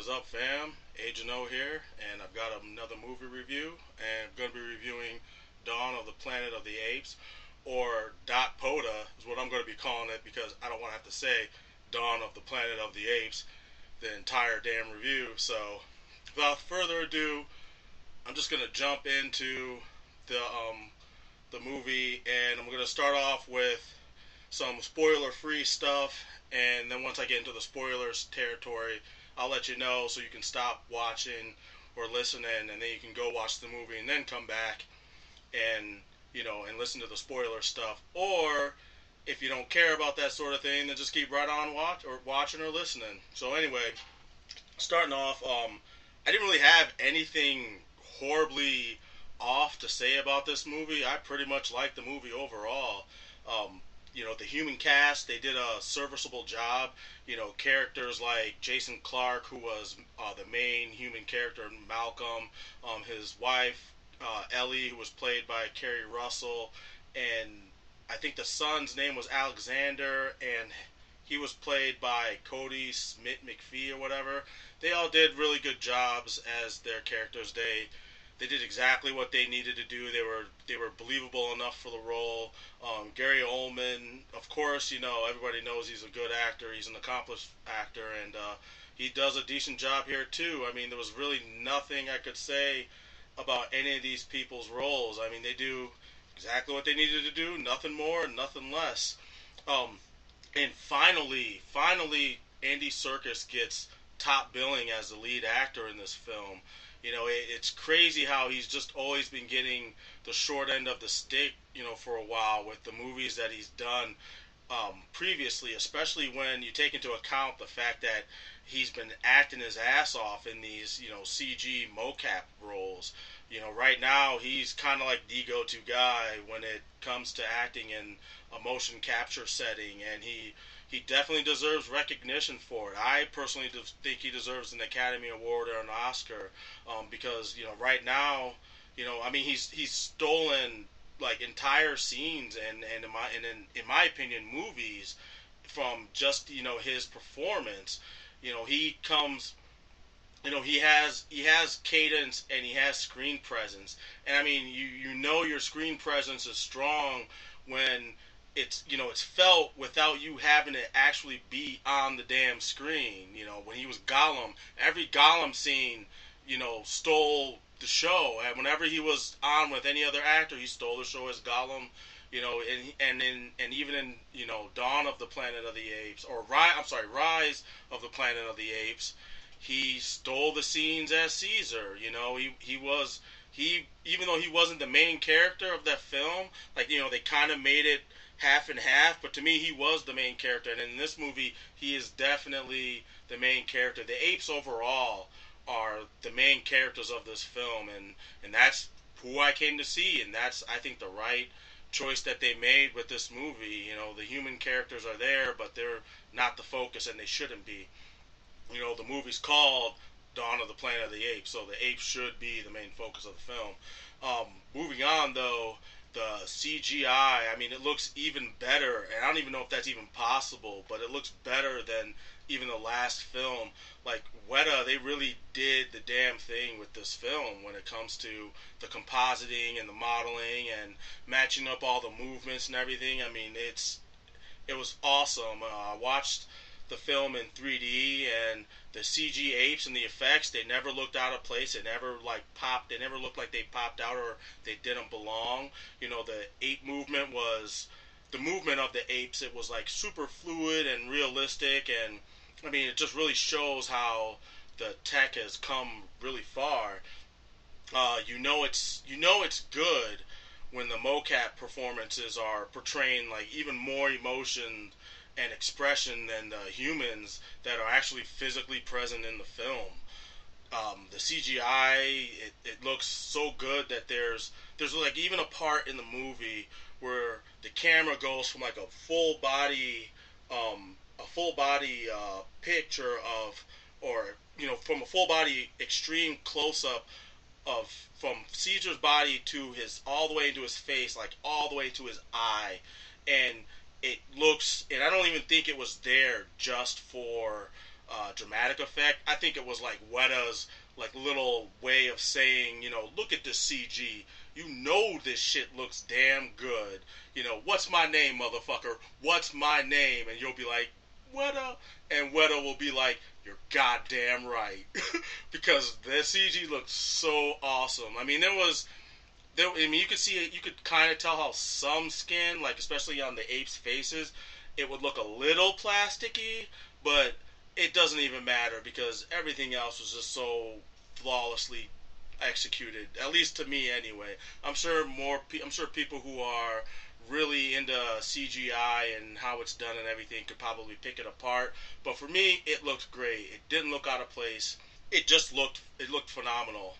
is up, fam? Agent O here, and I've got another movie review, and I'm going to be reviewing Dawn of the Planet of the Apes, or Dot Poda is what I'm going to be calling it because I don't want to have to say Dawn of the Planet of the Apes the entire damn review. So, without further ado, I'm just going to jump into the movie, and I'm going to start off with some spoiler-free stuff, and then once I get into the spoilers territory, I'll let you know so you can stop watching or listening, and then you can go watch the movie and then come back and and listen to the spoiler stuff. Or if you don't care about that sort of thing, then just keep right on watching or listening. So anyway, starting off, I didn't really have anything horribly off to say about this movie. I pretty much liked the movie overall. The human cast, they did a serviceable job. Characters like Jason Clarke, who was the main human character, Malcolm, his wife, Ellie, who was played by Kerry Russell, and I think the son's name was Alexander, and he was played by Cody Smit-McPhee or whatever. They all did really good jobs as their characters. They did exactly what they needed to do. They were believable enough for the role. Gary Oldman, of course, everybody knows he's a good actor. He's an accomplished actor, and he does a decent job here too. I mean, there was really nothing I could say about any of these people's roles. I mean, they do exactly what they needed to do. Nothing more, nothing less. And finally, Andy Serkis gets top billing as the lead actor in this film. It's crazy how he's just always been getting the short end of the stick, for a while with the movies that he's done previously, especially when you take into account the fact that he's been acting his ass off in these, CG mocap roles. Right now he's kind of like the go-to guy when it comes to acting in a motion capture setting, and he definitely deserves recognition for it. I personally think he deserves an Academy Award or an Oscar, because right now, I mean, he's stolen like entire scenes and in my opinion movies from just his performance. He comes. He has cadence and he has screen presence, and I mean your screen presence is strong when it's felt without you having to actually be on the damn screen. When he was Gollum, every Gollum scene, stole the show. And whenever he was on with any other actor, he stole the show as Gollum. And even in Dawn of the Planet of the Apes, or Rise of the Planet of the Apes, he stole the scenes as Caesar. He even though he wasn't the main character of that film, like they kind of made it half and half, but to me he was the main character, and in this movie he is definitely the main character. The apes overall are the main characters of this film, and that's who I came to see, and that's, I think, the right choice that they made with this movie. The human characters are there, but they're not the focus, and they shouldn't be. The movie's called Dawn of the Planet of the Apes, so the apes should be the main focus of the film. Moving on, though, the CGI, I mean, it looks even better, and I don't even know if that's even possible, but it looks better than even the last film. Like, Weta, they really did the damn thing with this film when it comes to the compositing and the modeling and matching up all the movements and everything. I mean, it was awesome. I watched the film in 3D, and the CG apes and the effects, they never looked out of place. They never popped. They never looked like they popped out or they didn't belong. The ape movement was the movement of the apes. It was like super fluid and realistic, and I mean, it just really shows how the tech has come really far. It's good when the mocap performances are portraying like even more emotion and expression than the humans that are actually physically present in the film. The CGI, it looks so good that there's like even a part in the movie where the camera goes from like picture of, or from a full body extreme close up of from Caesar's body to his, all the way into his face, like all the way to his eye, and it looks, and I don't even think it was there just for dramatic effect. I think it was like Weta's like little way of saying, look at this CG. You know this shit looks damn good. What's my name, motherfucker? What's my name? And you'll be like, Weta, and Weta will be like, you're goddamn right, because the CG looks so awesome. I mean, you could see it. You could kind of tell how some skin, like especially on the apes' faces, it would look a little plasticky, but it doesn't even matter because everything else was just so flawlessly executed. At least to me, anyway. I'm sure people who are really into CGI and how it's done and everything could probably pick it apart. But for me, it looked great. It didn't look out of place. It looked phenomenal.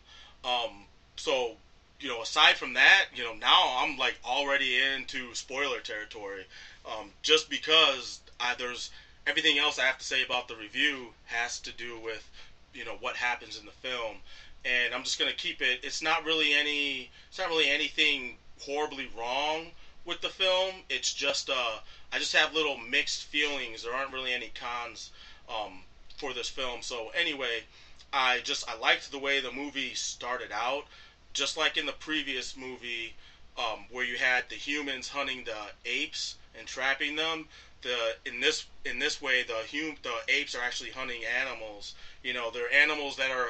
So aside from that, now I'm like already into spoiler territory, just because there's everything else I have to say about the review has to do with what happens in the film, and I'm just gonna keep it. It's not really anything horribly wrong with the film. It's just I just have little mixed feelings. There aren't really any cons for this film. So anyway, I liked the way the movie started out, just like in the previous movie, where you had the humans hunting the apes and trapping them. In this way, the apes are actually hunting animals. They're animals that are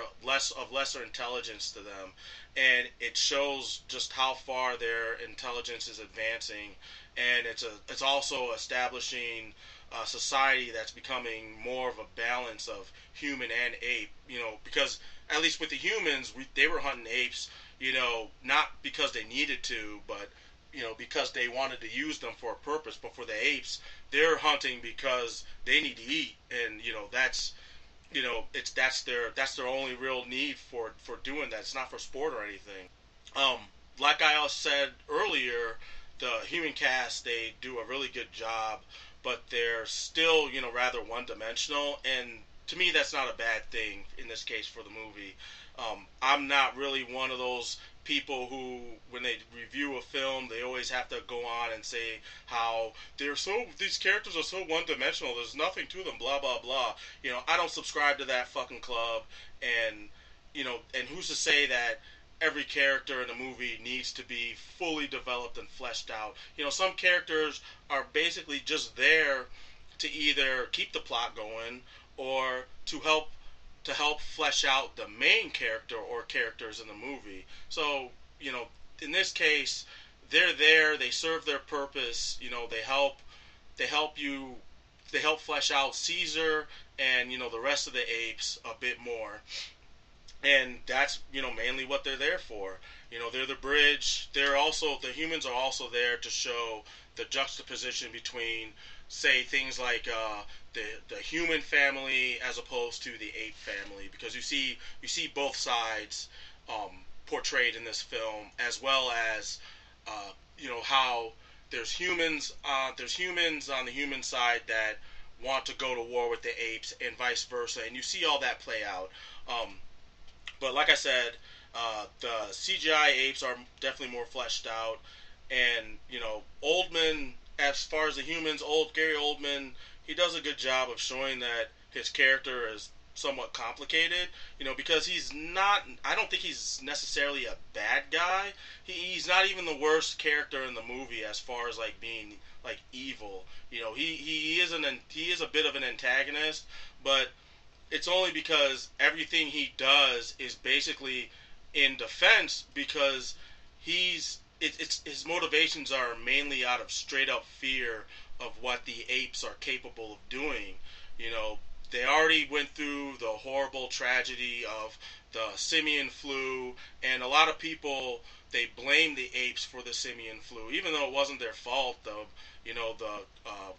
lesser intelligence to them, and it shows just how far their intelligence is advancing, and it's also establishing a society that's becoming more of a balance of human and ape. Because at least with the humans, they were hunting apes, not because they needed to, but because they wanted to use them for a purpose. But for the apes, they're hunting because they need to eat, and that's their only real need for doing that. It's not for sport or anything. Um, like I also said earlier, the human cast, they do a really good job, but they're still rather one dimensional, and to me that's not a bad thing in this case for the movie. I'm not really one of those people who, when they review a film, they always have to go on and say how these characters are so one dimensional. There's nothing to them. Blah blah blah. I don't subscribe to that fucking club. And and who's to say that every character in a movie needs to be fully developed and fleshed out? Some characters are basically just there to either keep the plot going or to help flesh out the main character or characters in the movie. So, in this case, they're there, they serve their purpose, they help they help flesh out Caesar and, the rest of the apes a bit more. And that's, mainly what they're there for. They're the bridge. The humans are also there to show the juxtaposition between, say, things like the human family as opposed to the ape family, because you see both sides portrayed in this film, as well as how there's humans on the human side that want to go to war with the apes and vice versa, and you see all that play out. But like I said, the CGI apes are definitely more fleshed out, and Oldman, as far as the humans, Gary Oldman, he does a good job of showing that his character is somewhat complicated. Because he's not. I don't think he's necessarily a bad guy. He's not even the worst character in the movie as far as like being like evil. He is a bit of an antagonist, but it's only because everything he does is basically in defense, because it's his motivations are mainly out of straight up fear of what the apes are capable of doing. They already went through the horrible tragedy of the simian flu, and a lot of people, they blame the apes for the simian flu, even though it wasn't their fault. The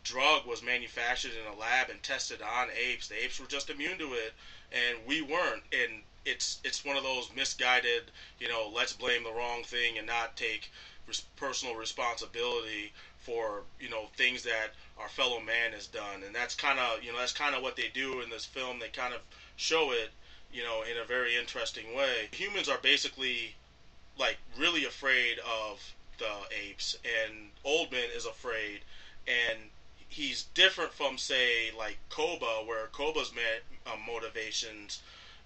drug was manufactured in a lab and tested on apes. The apes were just immune to it, and we weren't. And it's one of those misguided, let's blame the wrong thing and not take personal responsibility for things that our fellow man has done. And that's kind of what they do in this film. They kind of show it in a very interesting way. Humans are basically like really afraid of the apes, and Oldman is afraid, and he's different from, say, like Koba, where Koba's motivations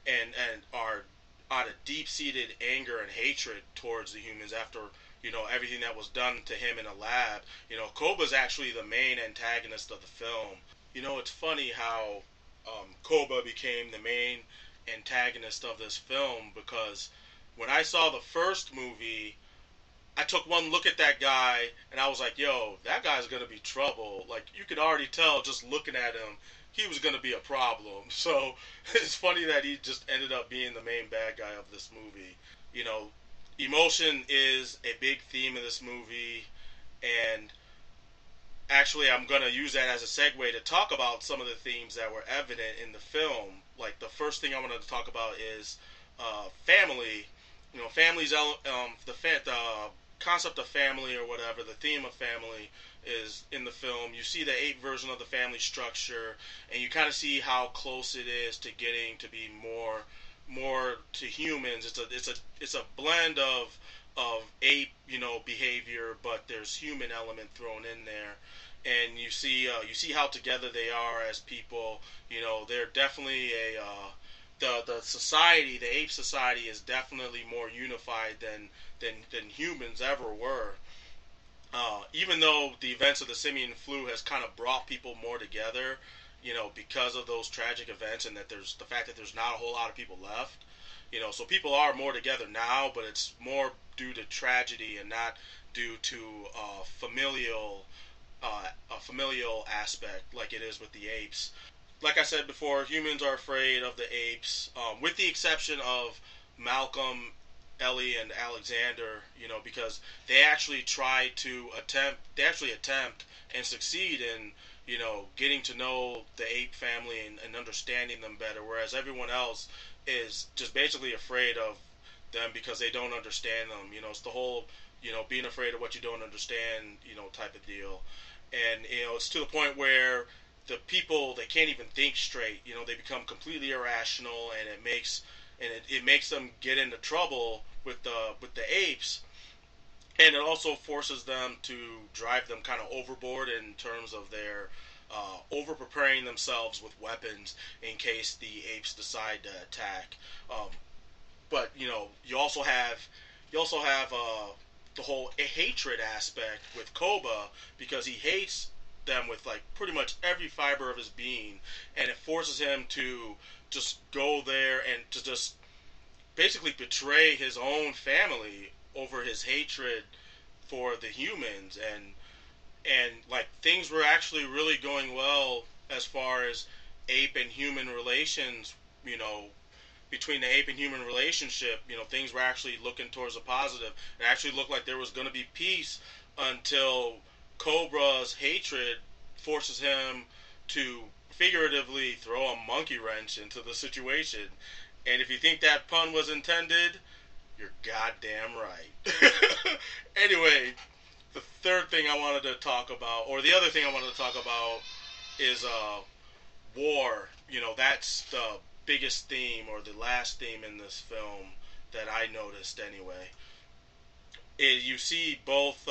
and are out of deep-seated anger and hatred towards the humans after everything that was done to him in a lab. Koba's actually the main antagonist of the film. It's funny how Koba became the main antagonist of this film, because when I saw the first movie, I took one look at that guy and I was like, yo, that guy's gonna be trouble. Like, you could already tell just looking at him, he was gonna be a problem. So it's funny that he just ended up being the main bad guy of this movie. You know, emotion is a big theme of this movie, and actually, I'm gonna use that as a segue to talk about some of the themes that were evident in the film. Like, the first thing I wanted to talk about is family. Family's the concept of family, or whatever, the theme of family is in the film. You see the ape version of the family structure, and you kind of see how close it is to getting to be more to humans. It's a blend of ape behavior, but there's human element thrown in there, and you see how together they are as people. They're definitely the society, the ape society, is definitely more unified than humans ever were. Even though the events of the simian flu has kind of brought people more together, because of those tragic events, and that there's the fact that there's not a whole lot of people left. So people are more together now, but it's more due to tragedy and not due to a familial aspect like it is with the apes. Like I said before, humans are afraid of the apes, with the exception of Malcolm, Ellie, and Alexander. Because they actually attempt and succeed in getting to know the ape family and understanding them better, whereas everyone else is just basically afraid of them because they don't understand them. It's the whole being afraid of what you don't understand type of deal, and it's to the point where the people, they can't even think straight. They become completely irrational, and it makes them get into trouble with the apes, and it also forces them to drive them kind of overboard in terms of their over preparing themselves with weapons in case the apes decide to attack. But you also have the whole hatred aspect with Koba, because he hates them with like pretty much every fiber of his being, and it forces him to just go there and to just basically betray his own family over his hatred for the humans. And like, things were actually really going well as far as ape and human relations. Between the ape and human relationship, things were actually looking towards a positive. It actually looked like there was going to be peace until Cobra's hatred forces him to figuratively throw a monkey wrench into the situation. And if you think that pun was intended, you're goddamn right. Anyway, the third thing I wanted to talk about, or the other thing I wanted to talk about, is war. That's the biggest theme, or the last theme in this film that I noticed anyway. You see both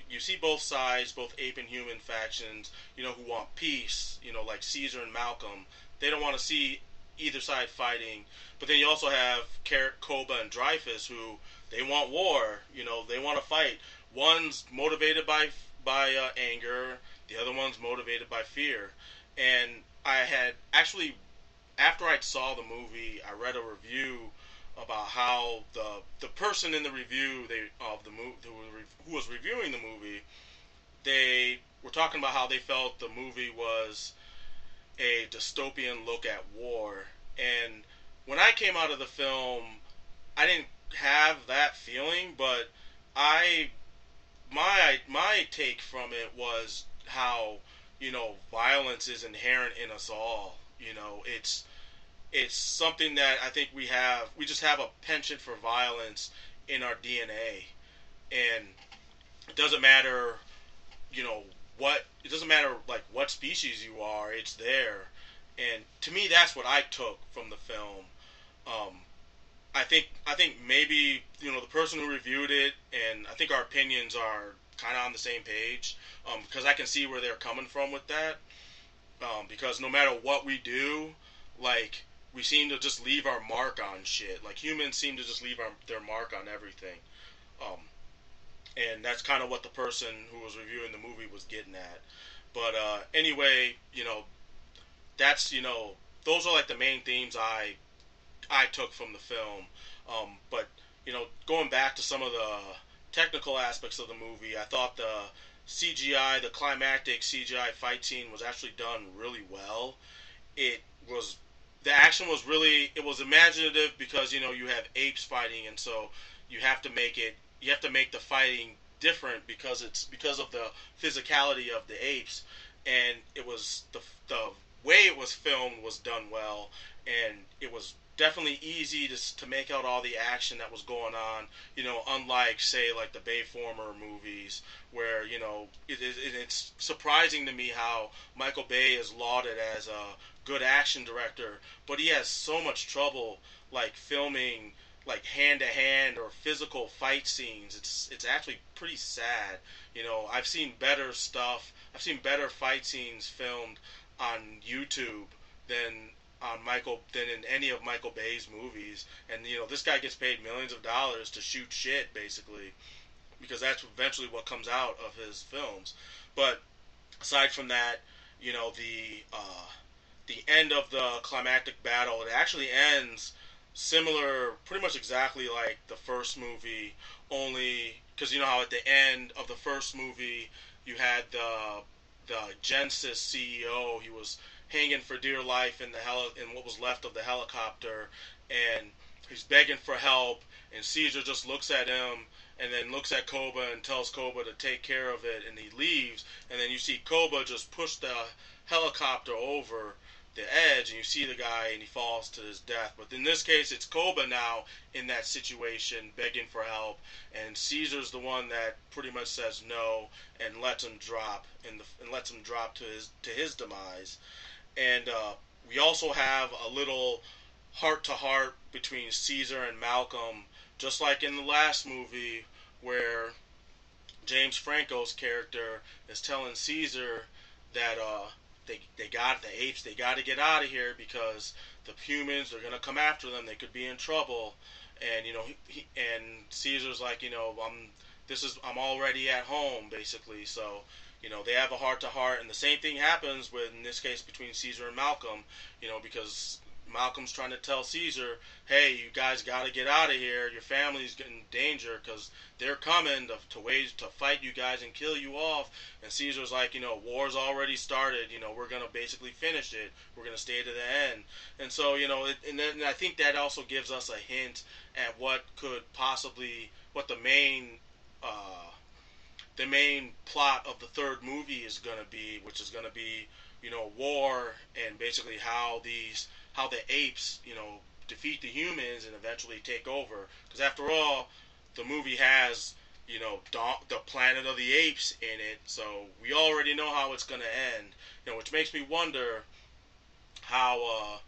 you see both sides, both ape and human factions, who want peace, like Caesar and Malcolm. They don't want to see either side fighting. But then you also have Carrot, Koba, and Dreyfus, who they want war. They want to fight. One's motivated by anger, the other one's motivated by fear. And I had actually, after I saw the movie, I read a review about how the person in the review who was reviewing the movie, they were talking about how they felt the movie was a dystopian look at war. And when I came out of the film, I didn't have that feeling, but my take from it was how violence is inherent in us all. It's something that I think we just have a penchant for violence in our DNA, and it doesn't matter like what species you are, it's there. And to me, that's what I took from the film. um, I think maybe the person who reviewed it, and I think our opinions are kind of on the same page, because I can see where they're coming from with that. Because no matter what we do, like we seem to just leave our mark on shit. Like humans seem to just leave their mark on everything. Um, and that's kind of what the person who was reviewing the movie was getting at. But anyway, that's those are like the main themes I took from the film. But going back to some of the technical aspects of the movie, I thought the CGI, the climactic CGI fight scene, was actually done really well. It was the action was really it was imaginative because you have apes fighting, and so you have to make the fighting different because of the physicality of the apes, and it was the way it was filmed was done well, and it was definitely easy to make out all the action that was going on. Unlike say like the Bayformer movies, where it's surprising to me how Michael Bay is lauded as a good action director, but he has so much trouble like filming like hand to hand or physical fight scenes. It's actually pretty sad. I've seen better stuff. I've seen better fight scenes filmed on YouTube than than in any of Michael Bay's movies. And this guy gets paid millions of dollars to shoot shit basically, because that's eventually what comes out of his films. But aside from that, the end of the climactic battle, it actually ends similar, pretty much exactly like the first movie, only because you know how at the end of the first movie you had the Genesis CEO. He was hanging for dear life in in what was left of the helicopter, and he's begging for help. And Caesar just looks at him, and then looks at Koba and tells Koba to take care of it, and he leaves. And then you see Koba just push the helicopter over the edge, and you see the guy, and he falls to his death. But in this case, it's Koba now in that situation, begging for help, and Caesar's the one that pretty much says no and lets him drop, and lets him drop to his demise. And we also have a little heart to heart between Caesar and Malcolm, just like in the last movie, where James Franco's character is telling Caesar that they got the apes. They got to get out of here because the humans are gonna come after them. They could be in trouble. And and Caesar's like, I'm already at home basically. So they have a heart to heart, and the same thing happens with in this case between Caesar and Malcolm. Because Malcolm's trying to tell Caesar, hey, you guys got to get out of here. Your family's in danger because they're coming to fight you guys and kill you off. And Caesar's like, war's already started. We're going to basically finish it. We're going to stay to the end. And so, and then I think that also gives us a hint at what the main plot of the third movie is going to be, which is going to be, war, and basically how the apes, defeat the humans and eventually take over. Because after all, the movie has, the Planet of the Apes in it, so we already know how it's going to end. Which makes me wonder how,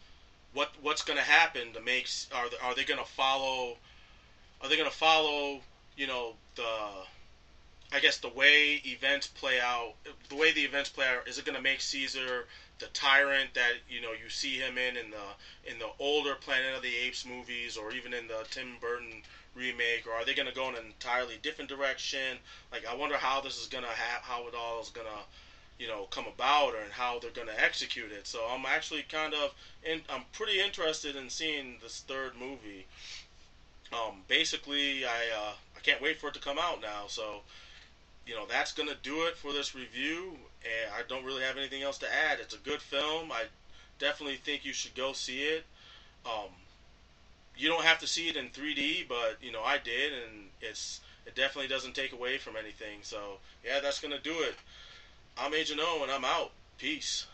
what's going to happen to make, are they going to follow, the, I guess the way events play out, is it going to make Caesar the tyrant that you see him in the older Planet of the Apes movies, or even in the Tim Burton remake, or are they going to go in an entirely different direction? Like, I wonder how this is going to how it all is going to come about, and how they're going to execute it. So I'm actually I'm pretty interested in seeing this third movie. Basically, I can't wait for it to come out now. So that's going to do it for this review, and I don't really have anything else to add. It's a good film. I definitely think you should go see it. Um, you don't have to see it in 3D, but I did, and it definitely doesn't take away from anything. So yeah, that's going to do it. I'm Agent O, and I'm out. Peace.